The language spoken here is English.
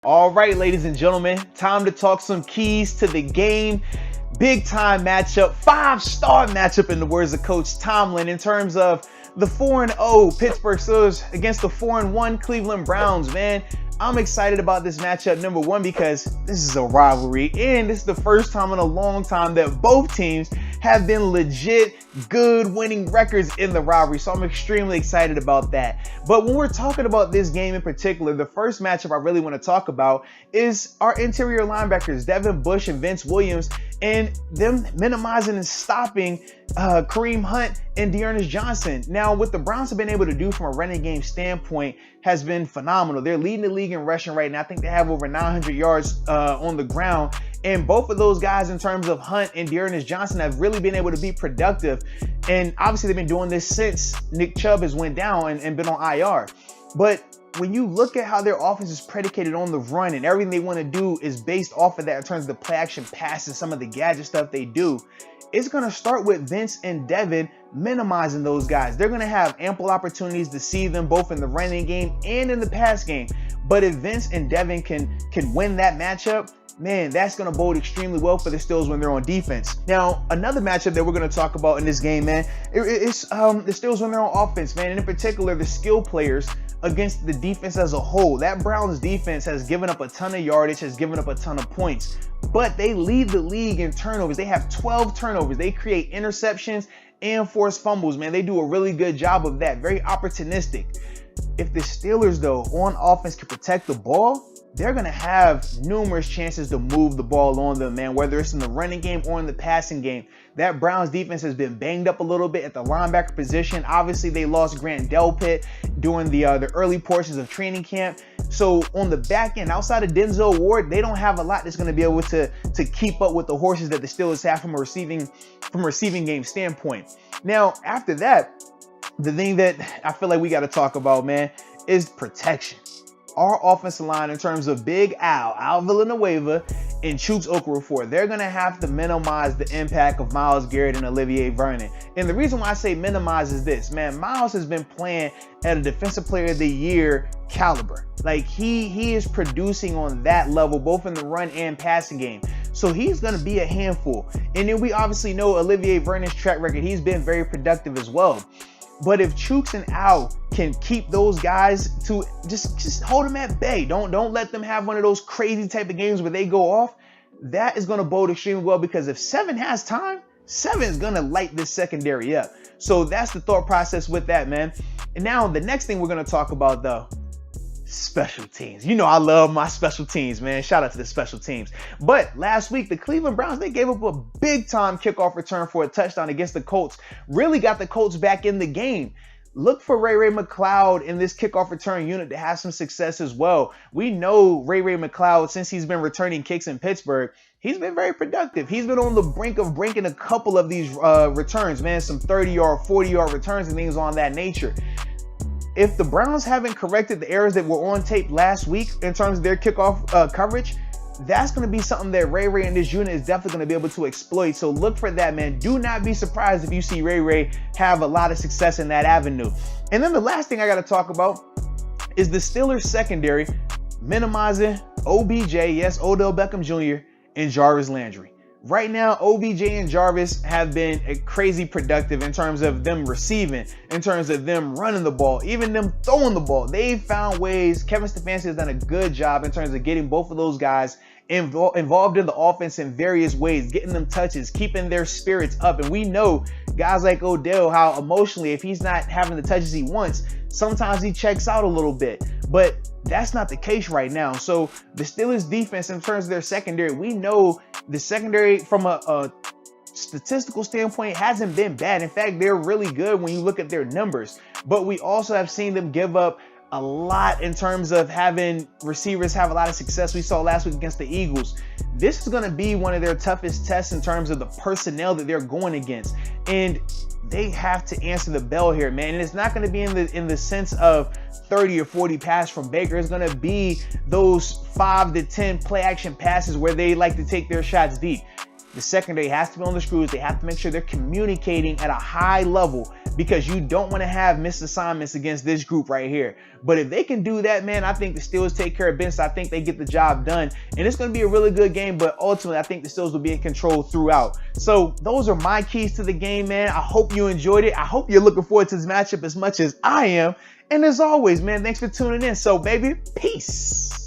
All right, ladies and gentlemen, time to talk some keys to the game. Big time matchup, 5-star matchup in the words of Coach Tomlin in terms of the 4-0 Pittsburgh Steelers against the 4-1 Cleveland Browns, man. I'm excited about this matchup, number one, because this is a rivalry, and this is the first time in a long time that both teams have been legit good winning records in the rivalry. So I'm extremely excited about that. But when we're talking about this game in particular, the first matchup I really want to talk about is our interior linebackers, Devin Bush and Vince Williams, and them minimizing and stopping Kareem Hunt and Dearness Johnson. Now, what the Browns have been able to do from a running game standpoint has been phenomenal. They're leading the league in rushing right now. I think they have over 900 yards on the ground. And both of those guys, in terms of Hunt and Dearness Johnson, have really been able to be productive. And obviously, they've been doing this since Nick Chubb has went down and been on IR. But when you look at how their offense is predicated on the run and everything they want to do is based off of that in terms of the play action passes, some of the gadget stuff they do, it's going to start with Vince and Devin minimizing those guys. They're going to have ample opportunities to see them both in the running game and in the pass game. But if Vince and Devin can win that matchup, man, that's going to bode extremely well for the Steelers when they're on defense. Now, another matchup that we're going to talk about in this game, man, it's the Steelers when they're on offense, man, and in particular, the skill players against the defense as a whole. That Browns defense has given up a ton of yardage, has given up a ton of points, but they lead the league in turnovers. They have 12 turnovers. They create interceptions and force fumbles, man. They do a really good job of that. Very opportunistic. If the Steelers, though, on offense can protect the ball, they're going to have numerous chances to move the ball on them, man, whether it's in the running game or in the passing game. That Browns defense has been banged up a little bit at the linebacker position. Obviously, they lost Grant Delpit during the early portions of training camp. So on the back end, outside of Denzel Ward, they don't have a lot that's going to be able to keep up with the horses that the Steelers have from a receiving game standpoint. Now, after that, the thing that I feel like we got to talk about, man, is protection. Our offensive line, in terms of Big Al Villanueva, and Chuks Okorafor, they're going to have to minimize the impact of Myles Garrett and Olivier Vernon. And the reason why I say minimize is this, man, Myles has been playing at a Defensive Player of the Year caliber. Like he is producing on that level, both in the run and passing game. So he's going to be a handful. And then we obviously know Olivier Vernon's track record. He's been very productive as well. But if Chuks and Al can keep those guys to just hold them at bay, don't let them have one of those crazy type of games where they go off, that is going to bode extremely well, because if 7 has time, 7 is going to light this secondary up. So that's the thought process with that, man. And now the next thing we're going to talk about, though, special teams. You know I love my special teams, man. Shout out to the special teams. But last week, the Cleveland Browns, they gave up a big-time kickoff return for a touchdown against the Colts. Really got the Colts back in the game. Look for Ray McCloud in this kickoff return unit to have some success as well. We know Ray McCloud, since he's been returning kicks in Pittsburgh, he's been very productive. He's been on the brink of breaking a couple of these returns, man. Some 30-yard, 40-yard returns and things on that nature. If the Browns haven't corrected the errors that were on tape last week in terms of their kickoff coverage, that's going to be something that Ray and this unit is definitely going to be able to exploit. So look for that, man. Do not be surprised if you see Ray have a lot of success in that avenue. And then the last thing I got to talk about is the Steelers secondary minimizing OBJ, yes, Odell Beckham Jr., and Jarvis Landry. Right now, OBJ and Jarvis have been crazy productive in terms of them receiving, in terms of them running the ball, even them throwing the ball. They've found ways. Kevin Stefanski has done a good job in terms of getting both of those guys involved in the offense in various ways, getting them touches, keeping their spirits up. And we know guys like Odell, how emotionally, if he's not having the touches he wants, sometimes he checks out a little bit. But that's not the case right now. So the Steelers defense, in terms of their secondary, we know the secondary from a statistical standpoint hasn't been bad. In fact, they're really good when you look at their numbers. But we also have seen them give up a lot in terms of having receivers have a lot of success. We saw last week against the Eagles. This is going to be one of their toughest tests in terms of the personnel that they're going against. And they have to answer the bell here, man. And it's not going to be in the sense of 30 or 40 passes from Baker. It's going to be those 5 to 10 play action passes where they like to take their shots deep. The secondary has to be on the screws. They have to make sure they're communicating at a high level, because you don't want to have missed assignments against this group right here. But if they can do that, man, I think the Steelers take care of business. I think they get the job done, and it's going to be a really good game. But ultimately, I think the Steelers will be in control throughout. So those are my keys to the game, man. I hope you enjoyed it. I hope you're looking forward to this matchup as much as I am. And as always, man, thanks for tuning in. So, baby, peace.